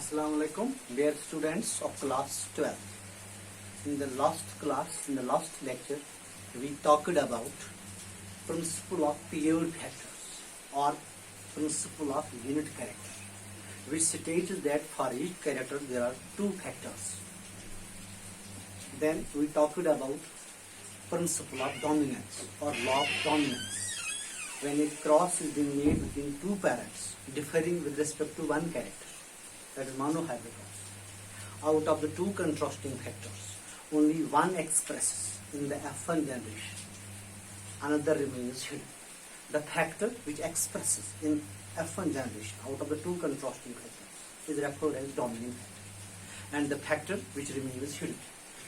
Assalamualaikum, dear students of class 12. In the last class, in the last lecture, we talked about principle of period factors or principle of unit character, which states that for each character there are two factors. Then we talked about principle of dominance or law of dominance. When a cross is being made between two parents differing with respect to one character, that is monohybrid cross. Out of the two contrasting factors, only one expresses in the F1 generation, another remains hidden. The factor which expresses in F1 generation out of the two contrasting factors is referred as dominant factor, and the factor which remains hidden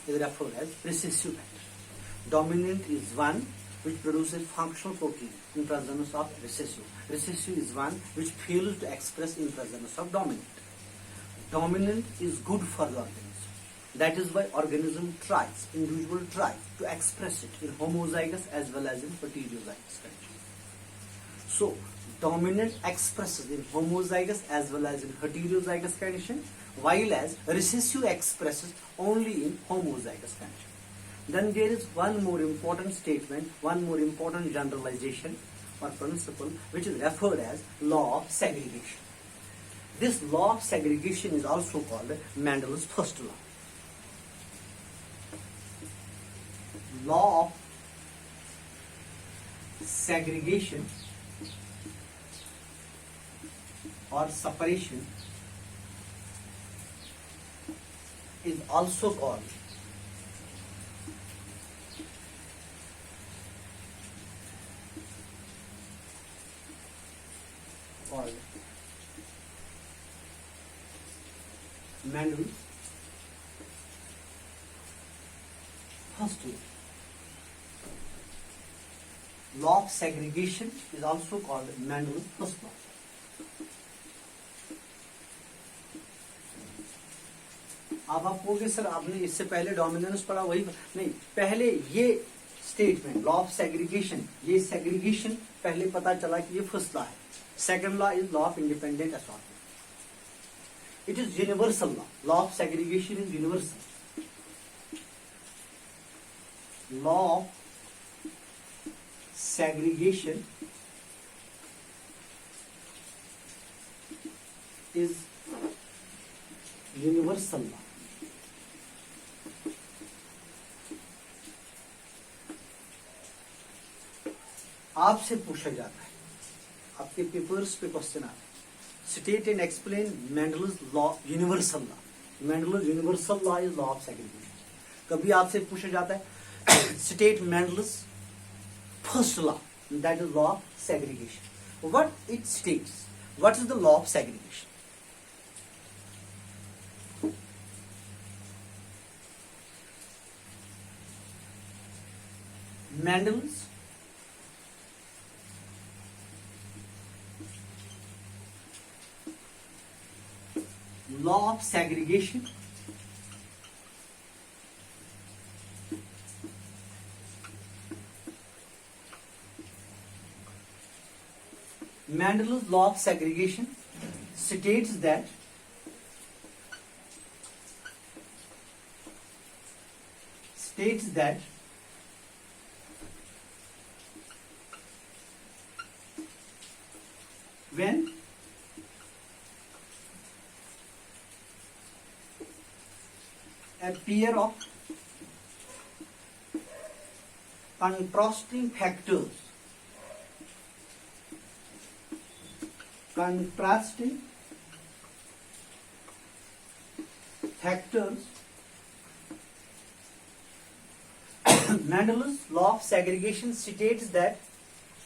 is referred as recessive factor. Dominant is one which produces functional protein in presence of recessive. Recessive is one which fails to express in presence of dominant. Dominant is good for the organism. That is why organism tries, individual tries to express it in homozygous as well as in heterozygous condition. So, dominant expresses in homozygous as well as in heterozygous condition, while as recessive expresses only in homozygous condition. Then there is one more important statement, one more important generalization or principle which is referred as law of segregation. This law of segregation is also called Mendel's first law. Law of segregation or separation is also called Mendel's first law. Law of segregation is also called Mendel's first law. अब आप कहोगे sir आपने इससे पहले dominance पढ़ा वही नहीं, पहले ये स्टेटमेंट लॉ ऑफ सेग्रीगेशन, ये सेग्रीगेशन पहले पता चला कि ये फर्स्ट लॉ है. Second law is law of independent assortment. It is universal law. Law of segregation is universal. Law of segregation is universal law. आपसे पूछा जाता है, आपके पेपर्स पे क्वेश्चन आता है, state and explain Mendel's law, universal law. Mendel's universal law is law of segregation. कभी आपसे पूछा जाता है state Mendel's first law, that is law of segregation. What it states? What is the law of segregation? Mendel's law of segregation Mendel's law of segregation states that when a pair of contrasting factors Mendel's law of segregation states that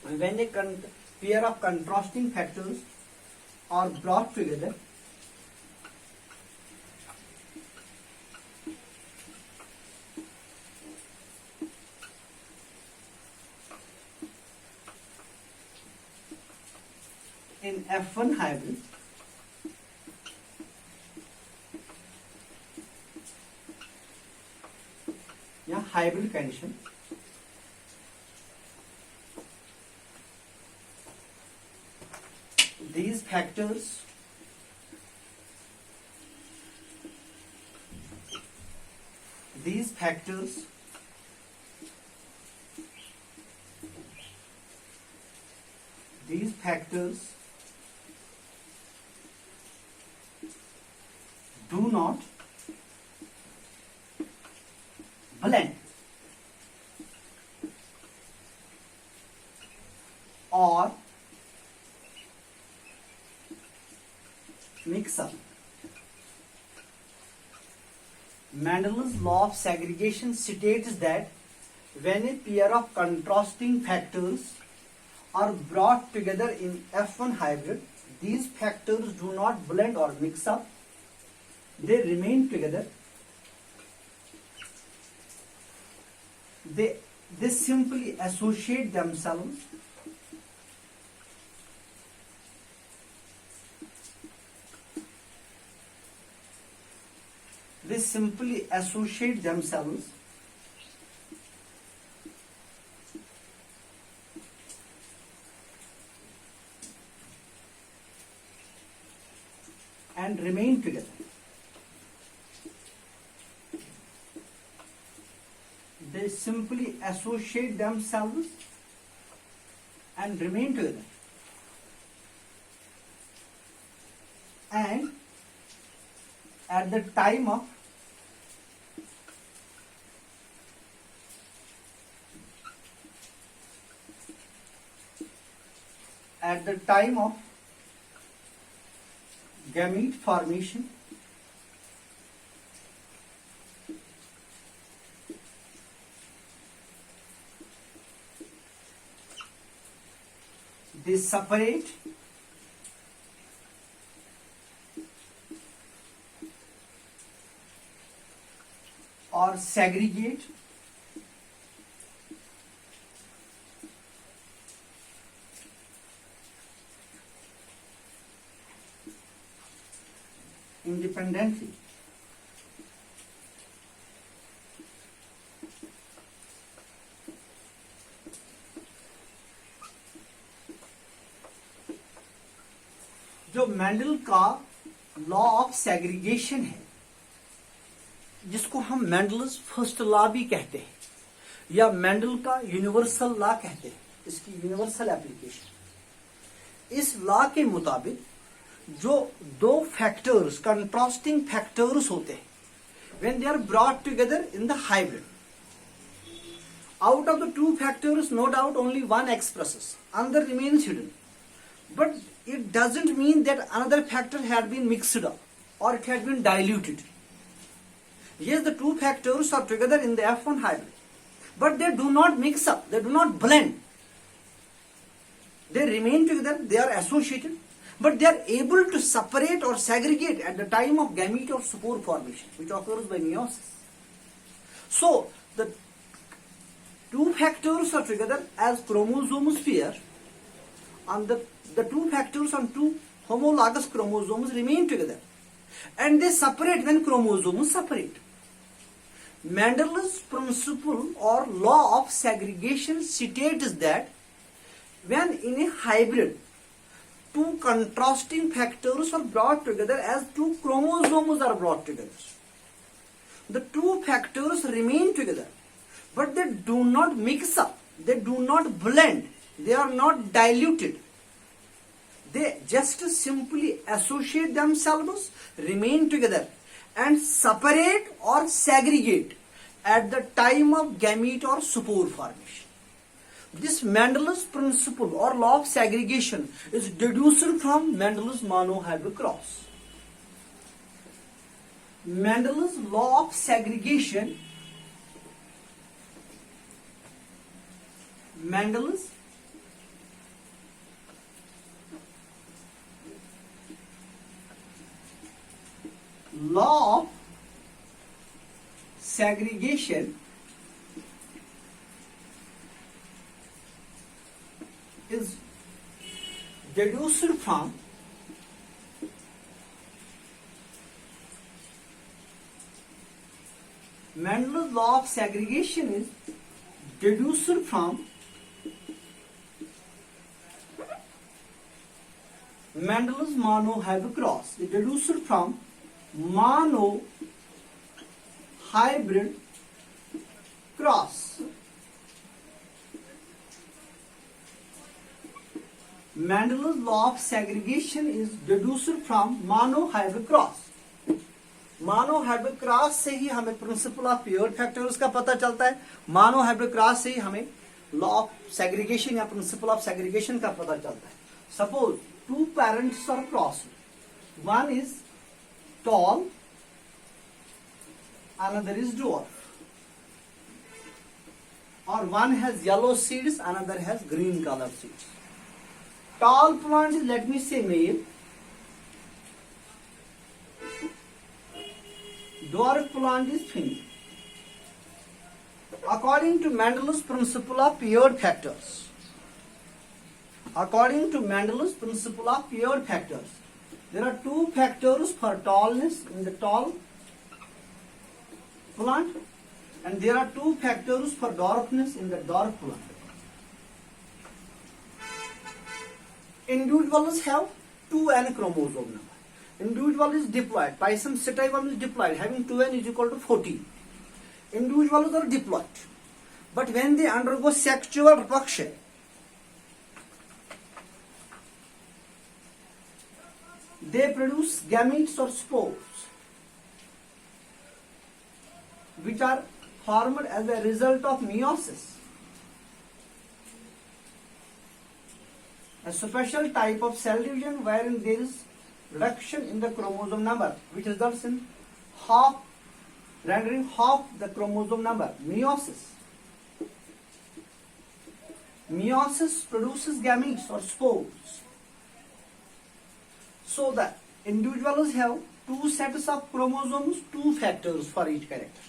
when a pair of contrasting factors are brought together, in F1 hybrid, hybrid condition, these factors these factors do not blend or mix up. Mendel's law of segregation states that when a pair of contrasting factors are brought together in F1 hybrid, these factors do not blend or mix up. They remain together. They simply associate themselves and remain together. They simply associate themselves and remain together. And at the time of gamete formation, they separate or segregate independently. जो Mendel का law of segregation है, जिसको हम Mendel's first law भी कहते हैं या Mendel का यूनिवर्सल लॉ कहते हैं, इसकी यूनिवर्सल एप्लीकेशन, इस लॉ के मुताबिक जो दो फैक्टर्स कंट्रास्टिंग फैक्टर्स होते हैं, when they are brought together in the hybrid, out of the two factors no doubt only one expresses, another remains hidden, but it doesn't mean that another factor had been mixed up or it had been diluted. Yes, the two factors are together in the F1 hybrid, but they do not mix up, they do not blend, they remain together, they are associated, but they are able to separate or segregate at the time of gamete or spore formation, which occurs by meiosis. So the two factors are together as chromosomes pair, and the two factors on two homologous chromosomes remain together, and they separate when chromosomes separate. Mendel's principle or law of segregation states that when in a hybrid two contrasting factors are brought together as two chromosomes are brought together, the two factors remain together, but they do not mix up, they do not blend, they are not diluted. They just simply associate themselves, remain together, and separate or segregate at the time of gamete or spore formation. This Mendel's principle or law of segregation is deduced from Mendel's monohybrid cross. Mendel's law of segregation, Mendel's law of segregation is deduced from Mendel's law of segregation is deduced from Mendel's monohybrid cross. It deduced from monohybrid cross. Mendel's law of segregation is deduced from monohybrid cross. Monohybrid cross से ही हमें principle of pure factors का पता चलता है. Monohybrid cross से ही हमें लॉ ऑफ सेग्रीगेशन या प्रिंसिपल ऑफ सेग्रीगेशन का पता चलता है. Suppose two parents are cross, one is tall, another is dwarf, or one has yellow seeds, another has green color seeds. Tall plant is, let me say, male. Dwarf plant is female. According to Mendel's principle of paired factors, there are two factors for tallness in the tall plant, and there are two factors for dwarfness in the dwarf plant. Individuals have 2n chromosome number. Individual is diploid. Pisum sativum is diploid, having 2n is equal to 14. Individuals are diploid. But when they undergo sexual reproduction, they produce gametes or spores, which are formed as a result of meiosis. A special type of cell division wherein there is reduction in the chromosome number, which results in rendering half the chromosome number, meiosis. Meiosis produces gametes or spores. So the individuals have two sets of chromosomes, two factors for each character.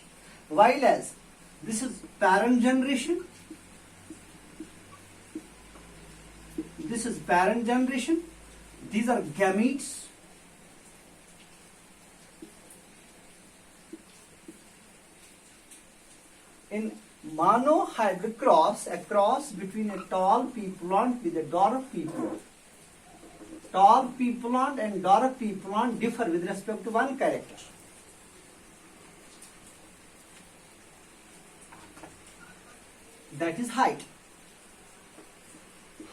While as this is parent generation, these are gametes. In monohybrid cross, a cross between a tall pea plant with a dwarf pea plant. Tall pea plant and dwarf pea plant differ with respect to one character. That is height.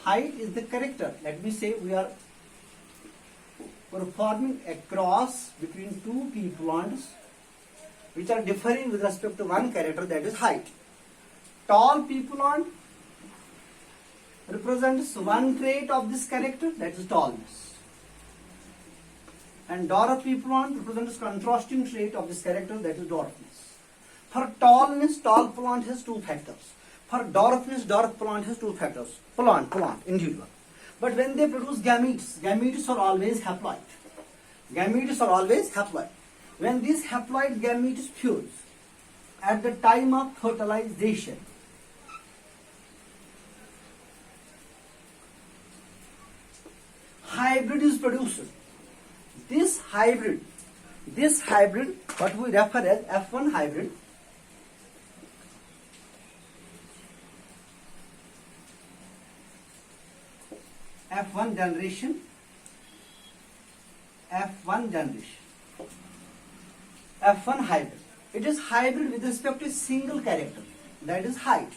Height is the character. Let me say we are performing a cross between two pea plants which are differing with respect to one character, that is height. Tall pea plant represents one trait of this character, that is tallness. And dwarf pea plant represents contrasting trait of this character, that is dwarfness. For tallness, tall plant has two factors. For dwarfness, dwarf plant has two factors. Plant, individual. But when they produce gametes are always haploid. When these haploid gametes fuse at the time of fertilization, hybrid is produced. This hybrid, what we refer as F1 hybrid, F1 generation, F1 hybrid. It is hybrid with respect to a single character, that is height.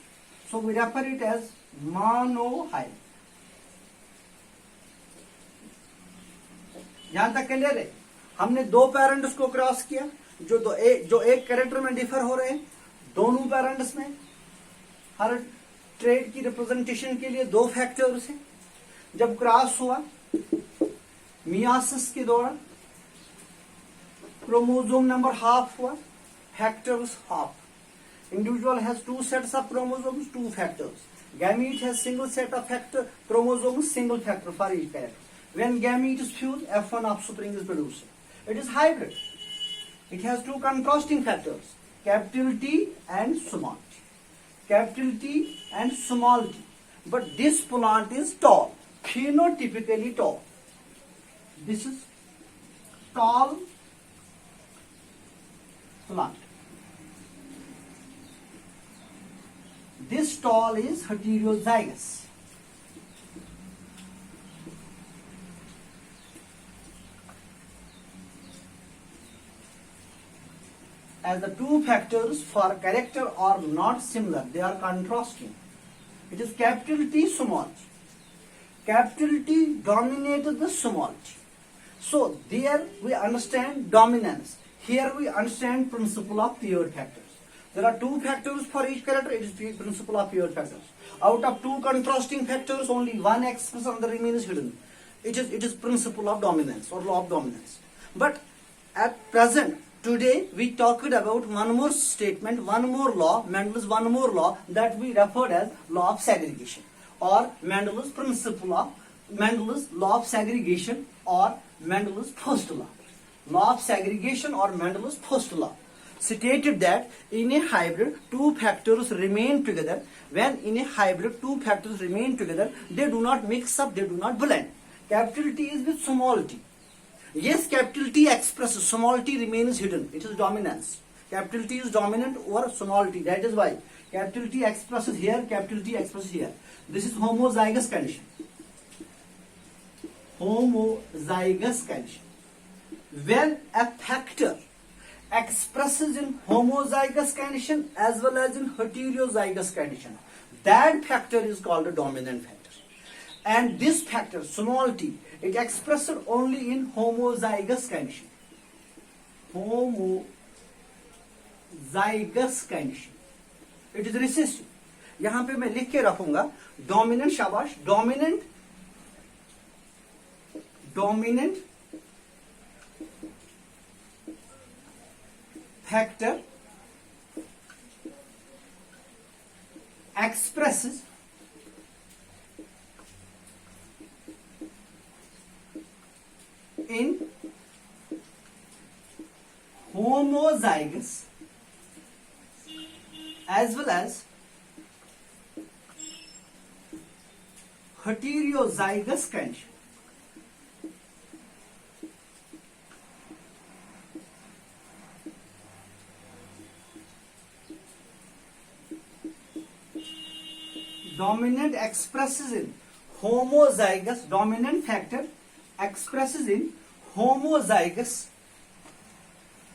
So we refer it as monohybrid. यहां तक clear है. हमने दो parents को cross किया जो एक character में डिफर हो रहे हैं. दोनों पेरेंट्स में हर ट्रेड की रिप्रेजेंटेशन के लिए दो फैक्टर्स हैं. जब क्रॉस हुआ मियोसिस के दौरान क्रोमोसोम नंबर हाफ हुआ, factors half. Individual has two sets of chromosomes, two factors. Gamete has single set of chromosomes, single factor for each character. When gametes fuse, F1 offspring is produced. It is hybrid. It has two contrasting factors, capital T and small t. But this plant is tall, phenotypically tall. This is tall plant. This tall is heterozygous. as the two factors for character are not similar, they are contrasting. It is capital T, small t. Capital T dominates the small t. So there we understand dominance. Here we understand principle of paired factors. There are two factors for each character. It is the principle of paired factors. Out of two contrasting factors, only one expresses and the remaining is hidden. It is principle of dominance or law of dominance. But at present, today we talked about one more statement, one more law, Mendel's one more law that we referred as law of segregation, or Mendel's principle of Mendel's law of segregation, or Mendel's first law. Law of segregation or Mendel's first law stated that in a hybrid two factors remain together. When in a hybrid two factors remain together, they do not mix up, they do not blend. Capital T is with small t. Yes, capital T expresses, small t remains hidden. It is dominance. Capital T is dominant over small t. That is why capital T expresses here, capital T expresses here. This is homozygous condition. Homozygous condition. When a factor expresses in homozygous condition as well as in heterozygous condition, that factor is called a dominant factor. And this factor, small t, it expressed only in homozygous condition. Homozygous condition. It is recessive. यहाँ पे मैं लिख के रखूंगा dominant, शाबाश, dominant factor expresses in homozygous as well as heterozygous condition. Dominant expresses in homozygous, dominant factor expresses in homozygous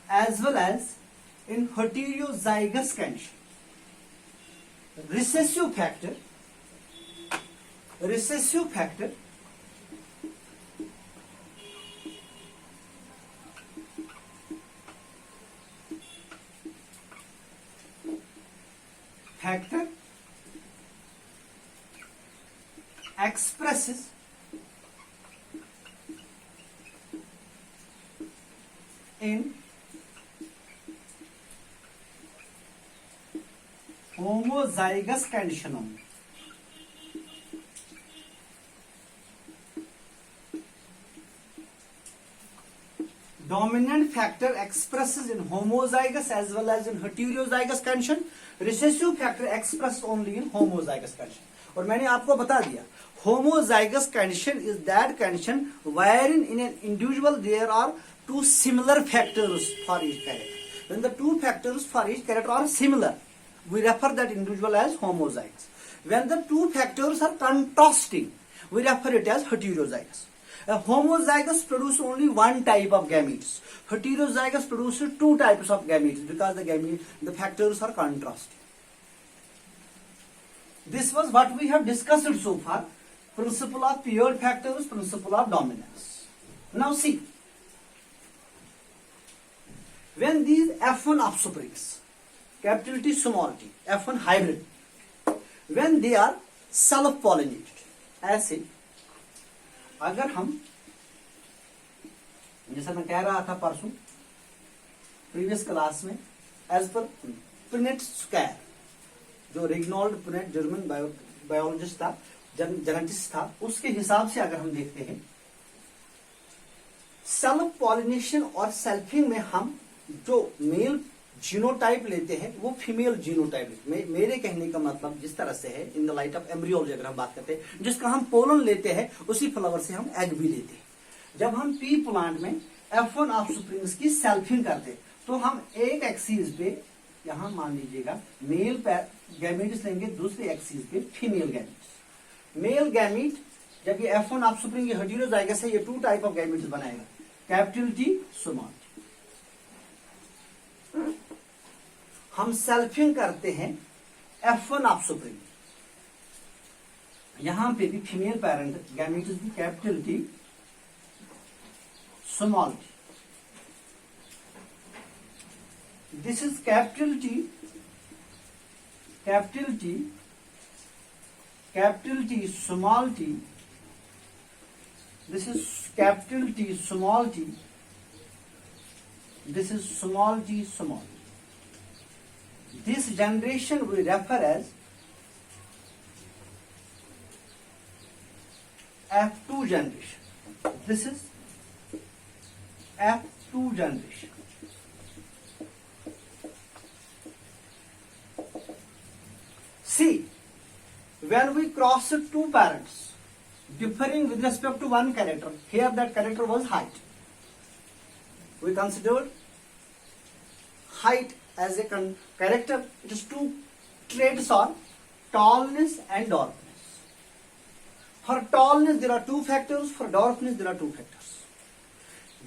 as well as in heterozygous condition. Recessive factor expresses in homozygous condition only. Dominant factor expresses in homozygous as well as in heterozygous condition. Recessive factor expresses only in homozygous condition. और मैंने आपको बता दिया, homozygous condition is that condition wherein in an individual there are two similar factors for each character. When the two factors for each character are similar, we refer that individual as homozygous. When the two factors are contrasting, we refer it as heterozygous. A homozygous produces only one type of gametes. Heterozygous produces two types of gametes because the factors are contrasting. This was what we have discussed so far. Principle of paired factors, principle of dominance. Now see, when these F1 offsprings, capital T, small t, F1 hybrid, when they are self-pollinated, ऐसे अगर हम, जैसा मैं कह रहा था परसों previous class में, एज पर पुनेट स्क्वायर, जो रेग्नॉल्ड पुनेट जर्मन बायोलॉजिस्ट था, जेनेटिस्ट था, उसके हिसाब से अगर हम देखते हैं, सेल्फ पॉलिनेशन और सेल्फिंग में हम जो मेल जीनोटाइप लेते हैं वो फीमेल जीनोटाइप। मेरे कहने का मतलब जिस तरह से है, in the light of embryology अगर हम बात करते हैं, जिसका हम पोलन लेते हैं उसी फ्लावर से हम एग भी लेते हैं। जब हम पी प्लांट में F1 ऑफस्प्रिंग्स की सेल्फिंग करते तो हम एक एक्सिस पे, यहां मान लीजिएगा मेल गैमीट्स लेंगे, दूसरे एक्सिस पे फीमेल गैमीट्स। मेल गैमीट जब ये F1 ऑफस्प्रिंग ये हेटेरोजाइगस है, ये टू टाइप ऑफ गैमीट्स बनाएगा, कैपिटल T, स्मॉल t। हम सेल्फिंग करते हैं F1 ऑफस्प्रिंग। यहां पे भी फीमेल पेरेंट गैमेट्स भी capital T small t, this is capital T small t, this is capital T small t, this is small t small. This generation we refer as F2 generation. This is F2 generation. See, when we cross two parents differing with respect to one character, here that character was height. We considered height as a character. It is two traits are tallness and darkness. For tallness there are two factors, for darkness there are two factors.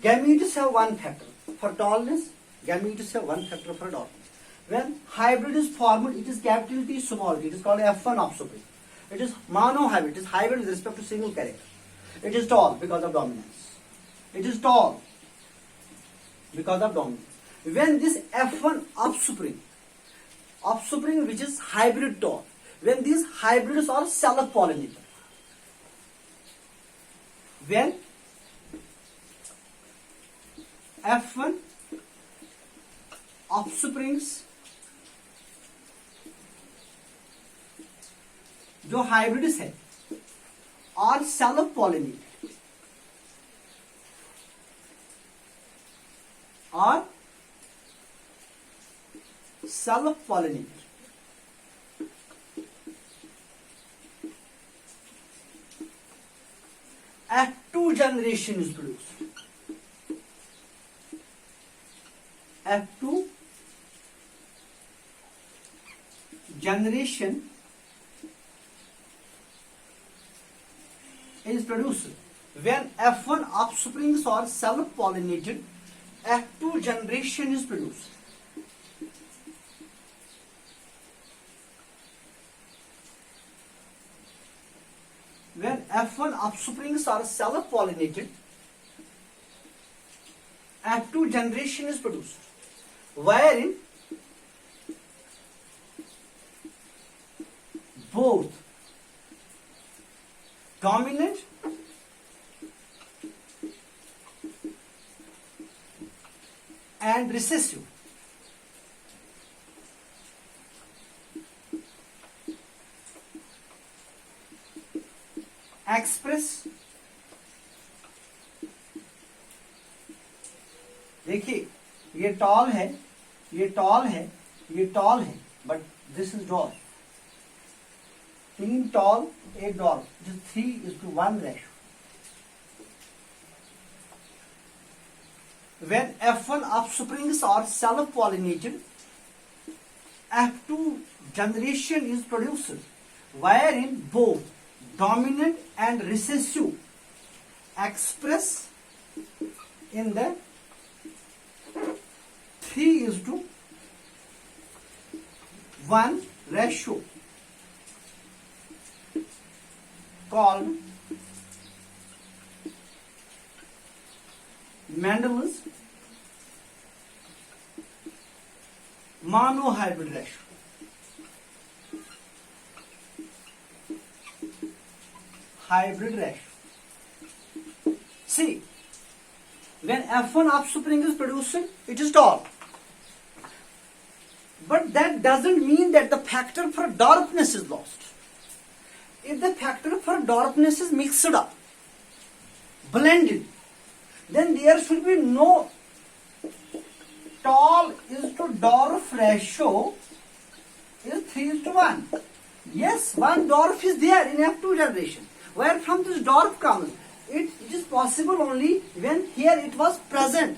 Gametes have one factor for tallness, gametes have one factor for darkness. When hybrid is formed, it is capital T small t, it is called F1 offspring. It is monohybrid, it is hybrid with respect to single character. It is tall because of dominance. It is tall because of dominance. When this F1 offspring which is hybrid tall, when these hybrids are self-pollinated, when F1 offsprings जो hybrids है और self pollinated F2 generation is produced. F2 generation is produced when F1 offsprings are self-pollinated. F2 generation is produced. When F1 offsprings are self-pollinated, F2 generation is produced, wherein both dominant and recessive express, देखिए ये tall है, ये tall है, ये tall है, but this is dwarf. 3 tall, 8 dwarf, which is 3:1 ratio. When F1 offsprings are self-pollinated, F2 generation is produced, wherein both dominant and recessive express in the 3:1 ratio, called Mendel's monohybrid ratio. Hybrid ratio. See, when F1 offspring is produced, it is tall. But that doesn't mean that the factor for dwarfness is lost. If the factor for dwarfness is mixed up, blended, then there should be no tall is to dwarf ratio is 3:1. Yes, one dwarf is there in F2 generation. Where from this dwarf comes? It is possible only when here it was present,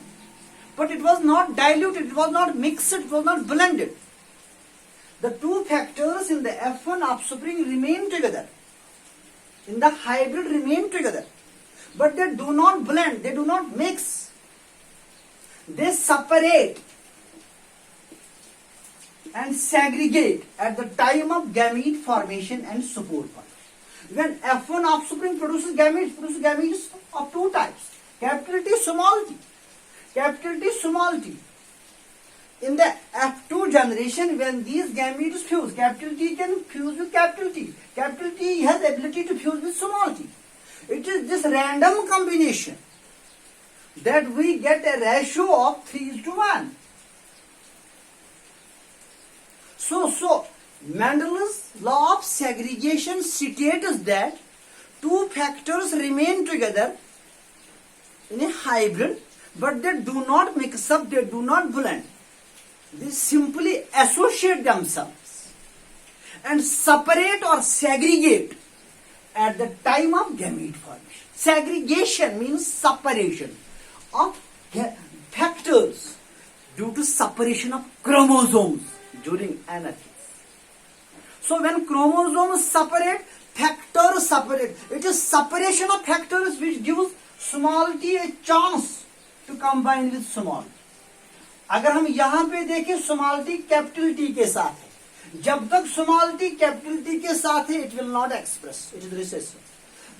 but it was not diluted, it was not mixed, it was not blended. The two factors in the F1 offspring remain together. In the hybrid remain together, but they do not blend, they do not mix, they separate. and segregate at the time of gamete formation and spore formation. When F1 offspring produces gametes of two types, capital T, small t. Capital T, small t. In the F2 generation, when these gametes fuse, capital T can fuse with capital T. Capital T has ability to fuse with small t. It is this random combination that we get a ratio of 3:1. So Mendel's law of segregation states that two factors remain together in a hybrid, but they do not mix up, they do not blend. They simply associate themselves and separate or segregate at the time of gamete formation. Segregation means separation of factors due to separation of chromosomes during anarchy. So when chromosomes separate, factors separate. It is separation of factors which gives small t a chance to combine with small t. अगर हम यहाँ पे देखें small T capital T के साथ है, जब तक स्मॉल टी कैपिटल टी के साथ है, it will not express, it is recessive.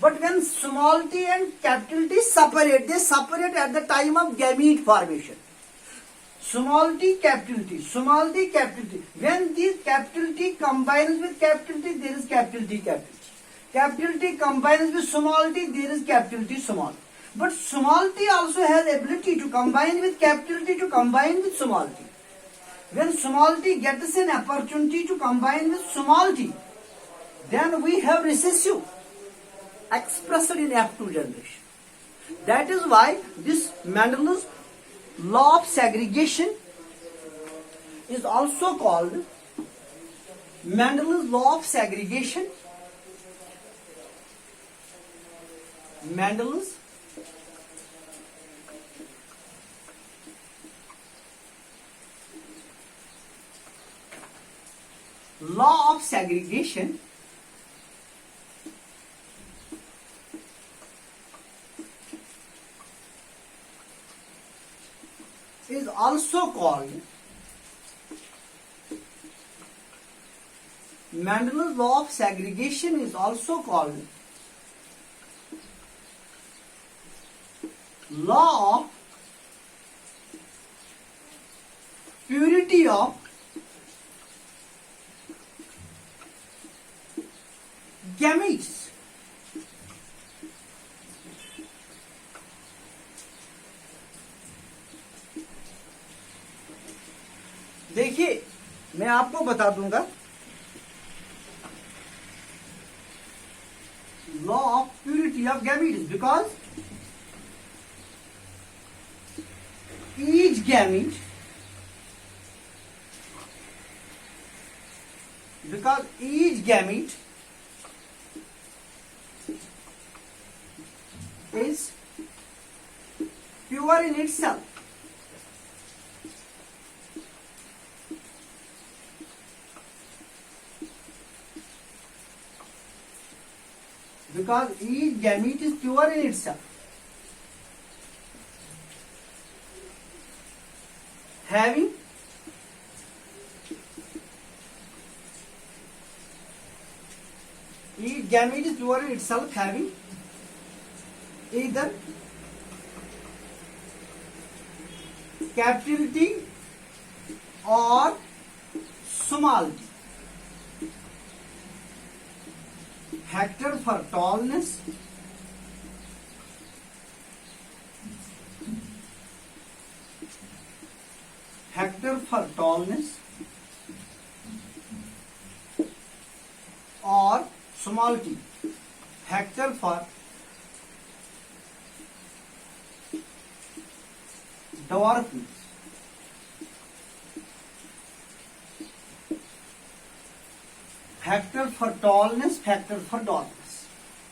But when small t and capital T separate, they separate at the time of gamete formation. Small t, capital T, small t, capital T. When this capital T combines with capital T, there is capital T, capital T. Capital T combines with small t, there is capital T, small t. But small t also has ability to combine with capital T to combine with small t. When small t gets an opportunity to combine with small t, then we have recessive expressed in F2 generation. That is why this Mendel's law of segregation is also called Mendel's law of segregation. Mendel's law of segregation is also called Mendel's law of segregation is also called law of purity of gametes. देखिए मैं आपको बता दूंगा law of purity of gametes because each gamete is pure in itself. Because each gamete is pure in itself. Having each gamete is pure in itself, having either capital T or small t. Factor for tallness, or small t, factor for dwarfness. Factor for tallness, factor for dwarfness.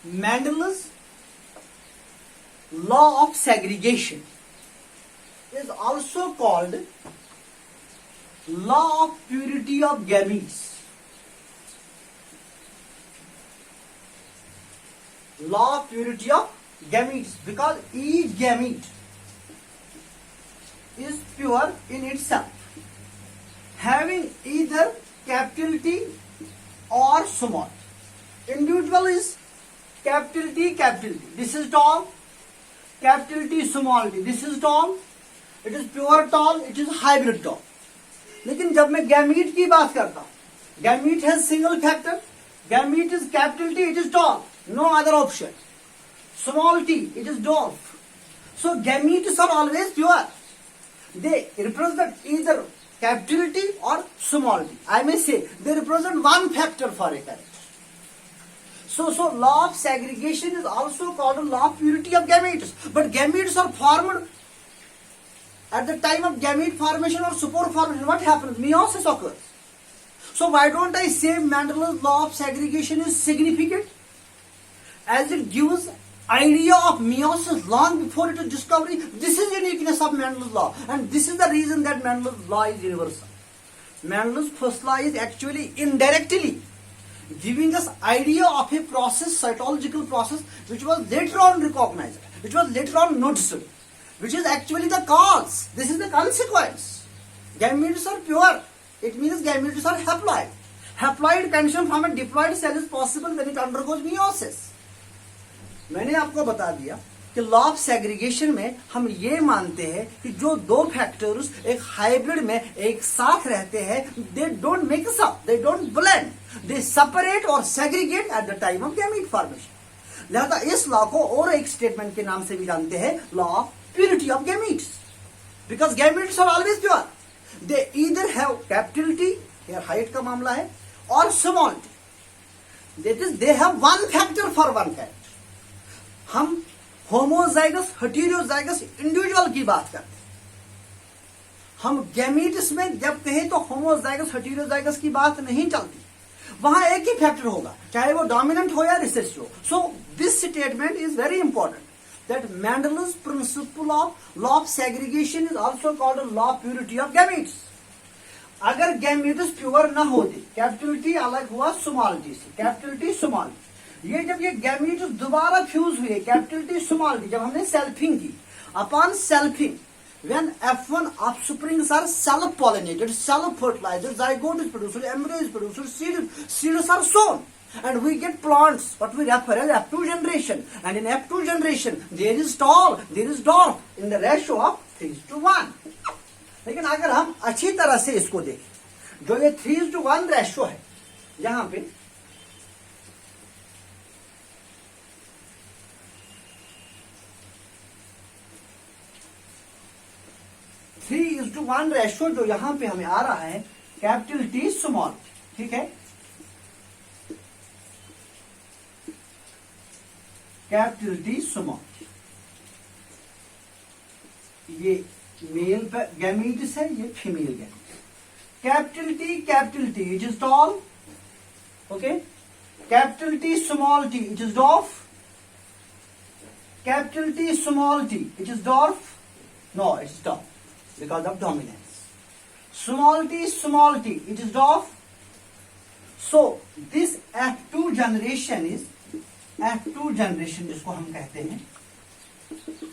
Mendel's law of segregation is also called law of purity of gametes. Law of purity of gametes because each gamete is pure in itself, having either capital T or small. Individual is capital T, capital T. This is tall. Capital T, small t. This is tall. It is pure tall. It is hybrid tall. लेकिन जब मैं gamete की बात करता हूं, gamete है single factor. Gamete is capital T, it is tall, no other option. Small T, it is dwarf. So gametes are always pure. They represent either capital T or small t. I may say they represent one factor for a character. So law of segregation is also called a law of purity of gametes. But gametes are formed at the time of gamete formation or spore formation. What happens? Meiosis occurs. So why don't I say Mendel's law of segregation is significant? As it gives idea of meiosis long before its discovery. This is uniqueness of Mendel's law, and this is the reason that Mendel's law is universal. Mendel's first law is actually indirectly giving us idea of a process, cytological process, which was later on recognized, which was later on noticed, which is actually the cause. This is the consequence. Gametes are pure. It means gametes are haploid. Haploid condition from a diploid cell is possible when it undergoes meiosis. मैंने आपको बता दिया कि law of segregation में हम ये मानते हैं कि जो दो फैक्टर्स एक हाइब्रिड में एक साथ रहते हैं, they don't mix up, they don't blend, they separate और segregate at the time of gamete formation. लिहाजा इस लॉ को और एक स्टेटमेंट के नाम से भी जानते हैं, law of purity of gametes. Because gametes are always pure. They either have capital T, यार हाइट का मामला है, और small T. That is they have one factor for one factor. हम होमोजाइगस हेटेरोजाइगस इंडिविजुअल की बात करते हैं. हम गैमीट्स में जब कहें तो होमोजाइगस हेटेरोजाइगस की बात नहीं चलती. वहां एक ही फैक्टर होगा, चाहे वो डोमिनेंट हो या रिसेसिव हो. So this statement is very important, that Mendel's principle of law of segregation is also called law of purity of gametes. अगर गैमीट्स प्योर ना होते, कैपिटल टी अलग हुआ स्मॉल टी से, कैपिटल टी स्मॉल, ये जब ये गैमीट्स दोबारा फ्यूज हुए, कैपिटल टी स्मॉल टी, जब हमने सेल्फिंग की, upon selfing, when F1 offsprings are self-pollinated, self-fertilized, zygote is produced, embryo is produced, seeds are sown, and we get plants, what we refer as F2 generation. And in F2 generation, there is tall, there is dwarf, in the ratio of 3:1. लेकिन अगर हम अच्छी तरह से इसको देखें, जो ये 3:1 रेशियो है, यहां पे 3:1 रेशियो जो यहां पे हमें आ रहा है, कैपिटल टी स्मॉल, ठीक है, कैपिटल टी स्मॉल, ये मेल गैमीट्स है, ये female gametes. Capital T it is tall, okay, capital T small T it is dwarf, capital T small T it is dwarf, no it is tall because of dominance. Small t, it is dwarf. So this F2 generation is F2 generation जिसको हम कहते हैं.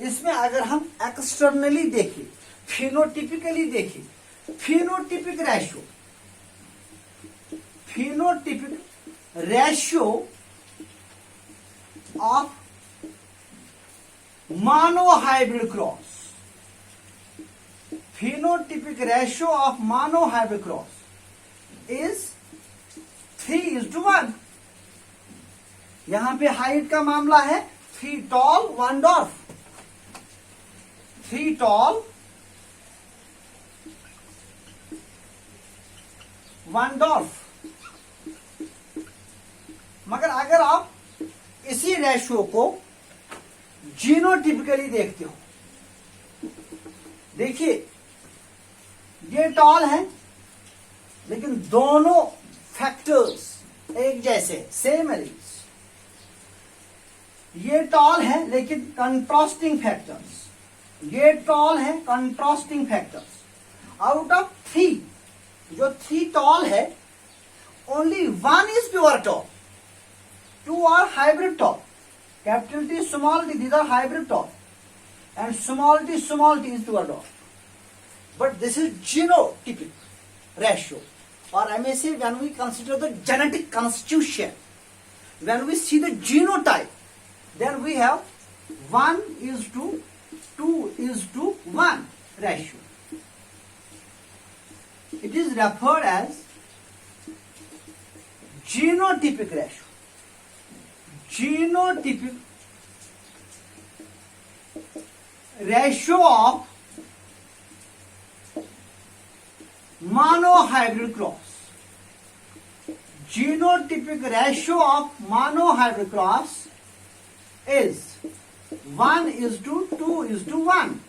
इसमें अगर हम externally देखें, phenotypically देखें, phenotypic ratio of monohybrid cross, phenotypic ratio of monohybrid cross is 3:1. यहां पे हाइट का मामला है, 3 tall 1 dwarf, 3 tall 1 dwarf. मगर अगर आप इसी रेशियो को जीनोटिपिकली देखते हो, देखिए ये टॉल है, लेकिन दोनों फैक्टर्स एक जैसे, सेम एलिमेंट्स. ये टॉल है लेकिन कंट्रास्टिंग फैक्टर्स, ये टॉल है कंट्रास्टिंग फैक्टर्स. आउट ऑफ 3, जो 3 टॉल है, only 1 is pure tall, 2 are hybrid tall. Capital T small T, these are hybrid tall, and small T is pure dwarf. But this is genotypic. ratio, or I may say when we consider the genetic constitution, when we see the genotype, then we have 1:2:1 ratio. It is referred as genotypic ratio. Genotypic ratio of monohybrid cross. Genotypic ratio of monohybrid cross is 1:2:1.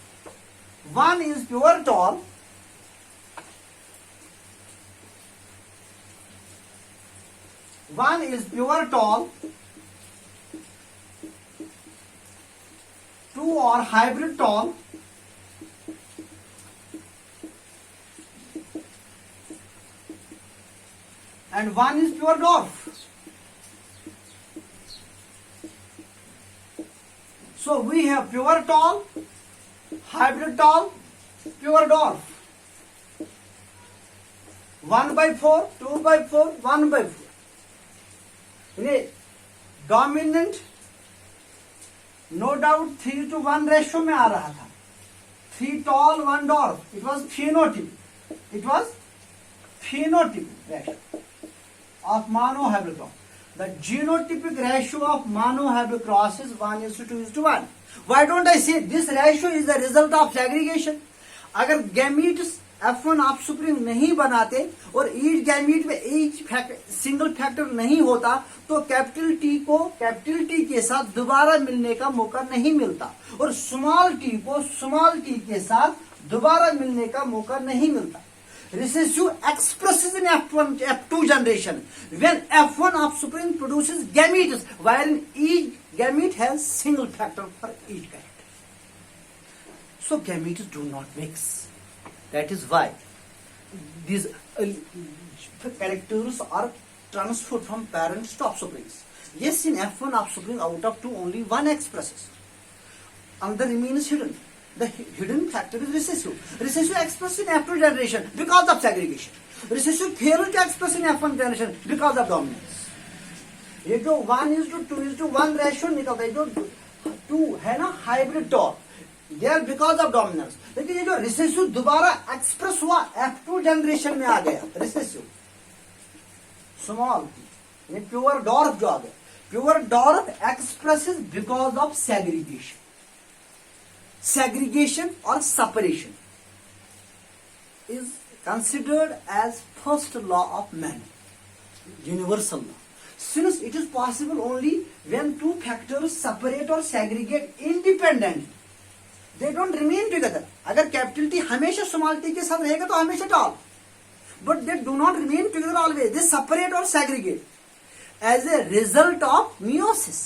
One is pure tall, two are hybrid tall, and one is pure dwarf. So we have pure tall, hybrid tall, pure dwarf. 1/4, 2/4, 1/4. In a dominant, no doubt 3:1 ratio में आ रहा था. 3 tall, 1 dwarf. It was phenotypic ratio of monohybrid cross. The genotypic ratio of monohybrid cross is 1:2:1. Why don't I say this ratio is the result of segregation? अगर gametes F1 offspring नहीं बनाते और each gamete में each single factor नहीं होता तो capital T के साथ दोबारा मिलने का मौका नहीं मिलता और स्मॉल टी को स्मॉल टी के साथ दोबारा मिलने का मौका नहीं मिलता. Recessive expresses in F2 generation when F1 offspring produces gametes wherein each gamete has single factor for each character. So gametes do not mix. That is why these characters are transferred from parents to offsprings. Yes, in F1 offspring out of 2 only 1 expresses. Another remains hidden. The hidden factor is recessive. Recessive expressed in F2 generation because of segregation. Recessive fails to express in F1 generation because of dominance. ये जो 1:2:1 ratio निकलता है, जो 2 है ना hybrid top, they are because of dominance. लेकिन ये जो रिसेसिव दोबारा एक्सप्रेस हुआ F2 जनरेशन में आ गया, रिसेसिव स्मॉल प्योर डॉर्फ जो आ गया, pure dwarf expresses because of segregation. Segregation or separation is considered as first law of man, universal law. Since it is possible only when two factors separate or segregate independently, they don't remain together. अगर capital T हमेशा small T के साथ रहेगा तो हमेशा toll, but they do not remain together always. They separate or segregate as a result of meiosis.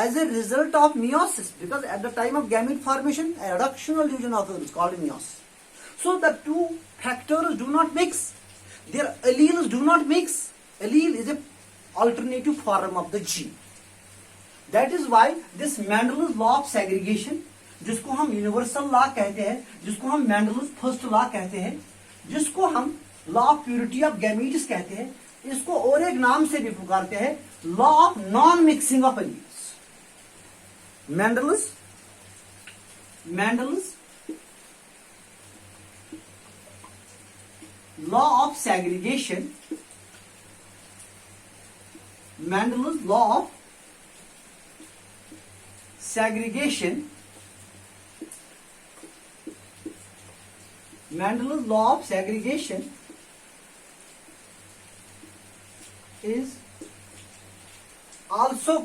As a result of meiosis, because at the time of gamete formation, a reductional division occurs called meiosis. So the two factors do not mix. Their alleles do not mix. Allele is a alternative form of the gene. That is why this Mendel's law of segregation, जिसको हम universal law कहते हैं, जिसको हम Mendel's first law कहते हैं, जिसको हम law of purity of gametes कहते हैं, इसको और एक नाम से भी पुकारते हैं law of non mixing of alleles. Mendel's law of segregation, Mendel's law of segregation, Mendel's law of segregation is also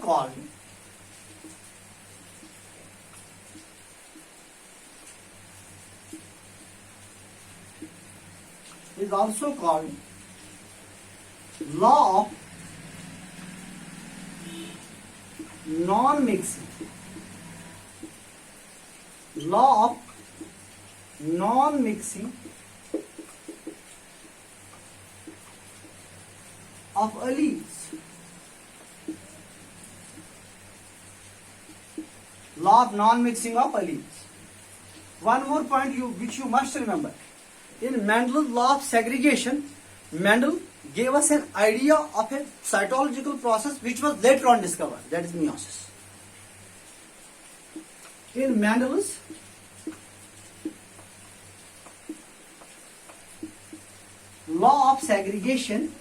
called law of non-mixing. Law of non-mixing of alleles. Law of non-mixing of alleles. One more point which you must remember. In Mendel's law of segregation, Mendel gave us an idea of a cytological process which was later on discovered, that is meiosis. In Mendel's law of segregation,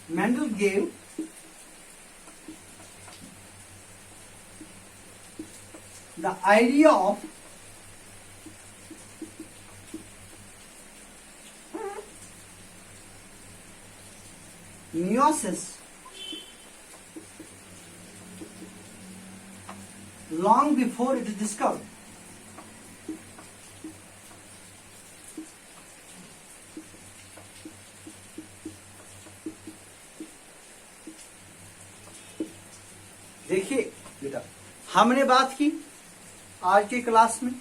Mendel gave the idea of meiosis long before it is discovered. देखिए बेटा, हमने बात की आज की class में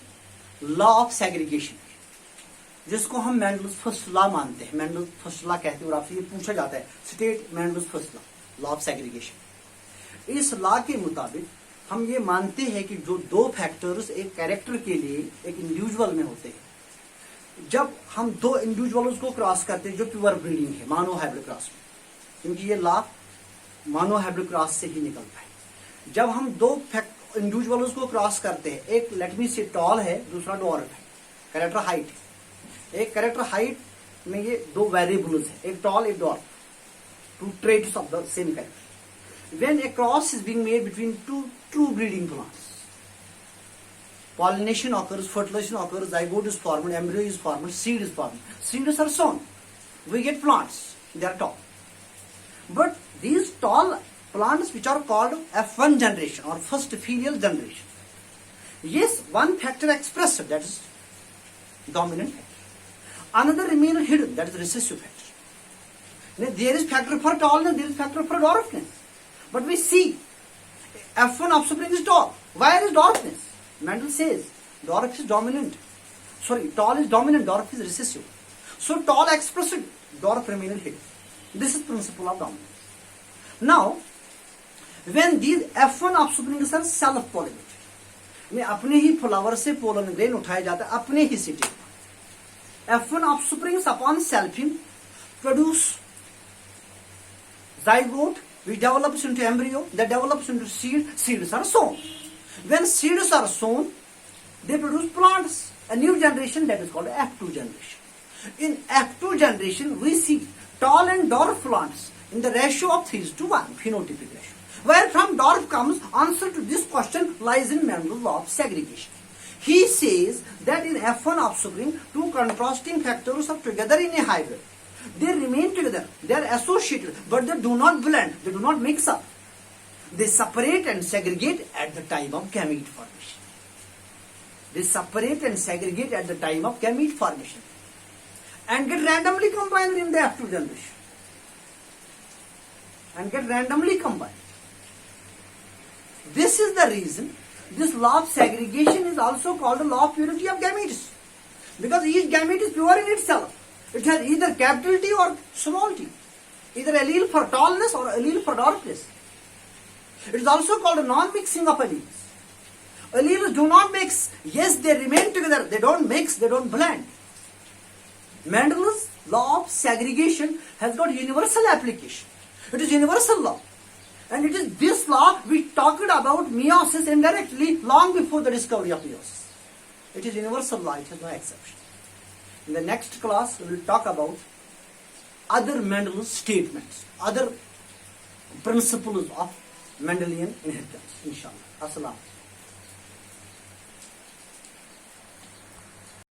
law of segregation, जिसको हम मेंडल्स फर्स्ट लॉ मानते हैं, मेंडल्स फर्स्ट लॉ कहते हैं, और आपसे ये पूछा जाता है state Mendel's first law of segregation. इस लॉ के मुताबिक हम ये मानते हैं कि जो दो फैक्टर्स एक कैरेक्टर के लिए एक इंडिविजुअल में होते हैं, जब हम दो इंडिविजुअल्स को क्रॉस करते हैं जो प्योर ब्रीडिंग है, मानो हाइब्रिड क्रॉस में, क्योंकि ये लॉ मानो हाइब्रिड क्रॉस से ही निकलता है। जब हम दो इंडिविजुअल्स को क्रॉस करते हैं, एक लेट मी से टॉल है, दूसरा डॉर्फ है, कैरेक्टर हाइट है। एक कैरेक्टर हाइट में ये दो वेरिएबल्स है, एक टॉल एक dwarf, two traits of the same character. When a cross is being made between two true breeding plants, pollination occurs, fertilization occurs, zygote is formed, embryo is formed, seed is formed. Seeds are sown. We get plants. They are tall. But these tall plants which are called F1 generation or first filial generation. Yes, one factor expressed, that is dominant factor. Another remain hidden, that is recessive factor. Now, there is factor for tallness, there is factor for dwarfness. But we see F1 offspring is tall. Where is dwarfness? Mendel says dwarf is dominant. Sorry, tall is dominant, dwarf is recessive. So tall expressed, dwarf remain hidden. This is principle of dominance. Now, when these F1 offsprings are self-pollinated, में अपने ही flower से pollen grain उठाया जाता है अपने ही city. F1 offsprings upon selfing produce zygote, which develops into embryo, that develops into seed. Seeds are sown. When seeds are sown, they produce plants, a new generation that is called F2 generation. In F2 generation, we see tall and dwarf plants in the ratio of 3:1, phenotypic ratio. Where from dwarf comes, answer to this question lies in Mendel's law of segregation. He says that in F1 offspring, two contrasting factors are together in a hybrid. They remain together, they are associated, but they do not blend, they do not mix up. They separate and segregate at the time of gamete formation. They separate and segregate at the time of gamete formation and get randomly combined in the F2 generation. And get randomly combined. This is the reason this law of segregation is also called the law of purity of gametes. Because each gamete is pure in itself. It has either capital T or small t. Either allele for tallness or allele for dwarfness. It is also called a non-mixing of alleles. Alleles do not mix. Yes, they remain together. They don't mix. They don't blend. Mendel's law of segregation has got universal application. It is universal law. And it is this law we talked about meiosis indirectly long before the discovery of meiosis. It is universal law. It has no exception. In the next class, we will talk about other Mendel's statements, other principles of Mendelian inheritance. Inshallah. As-salamu.